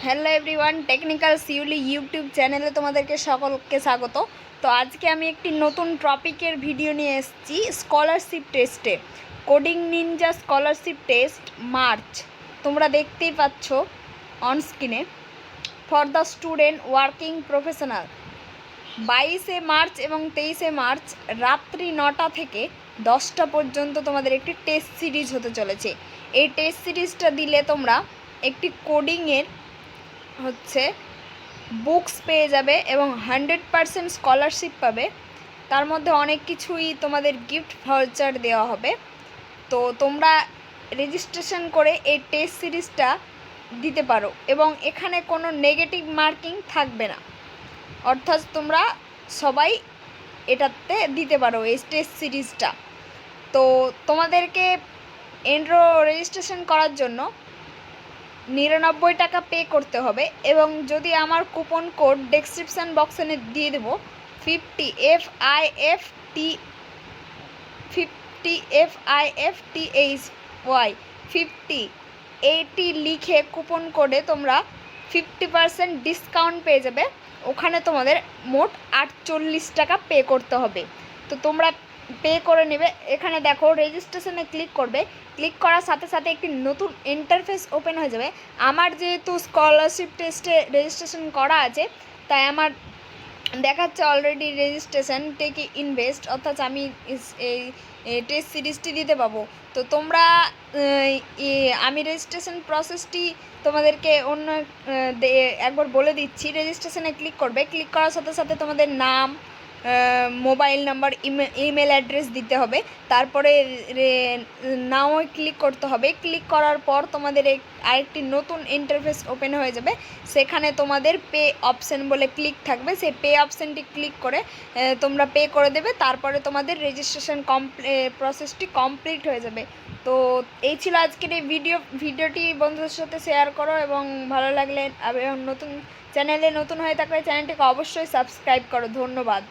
Hello everyone, technical সিউলি YouTube চ্যানেলে তোমাদেরকে সকলকে স্বাগত। তো আজকে আমি একটি নতুন টপিকের ভিডিও নিয়ে এসেছি স্কলারশিপ টেস্টে। Coding ninja scholarship test March, তোমরা দেখতেই পাচ্ছ অন স্ক্রিনে। For the student working professional 22শে মার্চ এবং 23শে মার্চ রাত্রি 9টা থেকে 10টা পর্যন্ত তোমাদের একটি টেস্ট সিরিজ হতে চলেছে। এই টেস্ট সিরিজটা দিলে তোমরা একটি কোডিংয়ের বুকস পেয়ে যাবে এবং 100% স্কলারশিপ পাবে। তার মধ্যে অনেক কিছুই তোমাদের গিফট ভাউচার দেওয়া হবে। তো তোমরা রেজিস্ট্রেশন করে এই টেস্ট সিরিজটা দিতে পারো এবং এখানে কোনো নেগেটিভ মার্কিং থাকবে না, অর্থাৎ তোমরা সবাই এটাতে দিতে পারো এই টেস্ট সিরিজটা। তো তোমাদেরকে রেজিস্ট্রেশন করার জন্য 99 টাকা পে করতে হবে এবং যদি আমার কুপন কোড ডেসক্রিপশান বক্সে দিয়ে দেবো 50 লিখে কুপন কোডে তোমরা 50% ডিসকাউন্ট পেয়ে যাবে। ওখানে তোমাদের মোট 48 টাকা পে করতে হবে। তো তোমরা পে করে নেবে। এখানে দেখো রেজিস্ট্রেশনে ক্লিক করবে, ক্লিক করার সাথে সাথে একটি নতুন ইন্টারফেস ওপেন হয়ে যাবে। আমার যেহেতু স্কলারশিপ টেস্টে রেজিস্ট্রেশন করা আছে, তাই আমার দেখাচ্ছে অলরেডি রেজিস্ট্রেশন টেক ইনভেস্ট, অর্থাৎ আমি এই টেস্ট সিরিজটি দিতে পাবো। তো তোমরা আমি রেজিস্ট্রেশন প্রসেসটি তোমাদেরকে একবার বলে দিচ্ছি। রেজিস্ট্রেশনে ক্লিক করবে, ক্লিক করার সাথে সাথে তোমাদের নাম, মোবাইল নাম্বার, ইমেল অ্যাড্রেস দিতে হবে। তারপরে নাও ক্লিক করতে হবে। ক্লিক করার পর তোমাদের আরেকটি নতুন ইন্টারফেস ওপেন হয়ে যাবে। সেখানে তোমাদের পে অপশান বলে ক্লিক থাকবে, সেই পে অপশানটি ক্লিক করে তোমরা পে করে দেবে। তারপরে তোমাদের রেজিস্ট্রেশন প্রসেসটি কমপ্লিট হয়ে যাবে। তো এই ছিল আজকের এই ভিডিওটি বন্ধুদের সাথে শেয়ার করো এবং ভালো লাগলে এবং চ্যানেলে নতুন হয়ে থাকলে চ্যানেলটিকে অবশ্যই সাবস্ক্রাইব করো। ধন্যবাদ।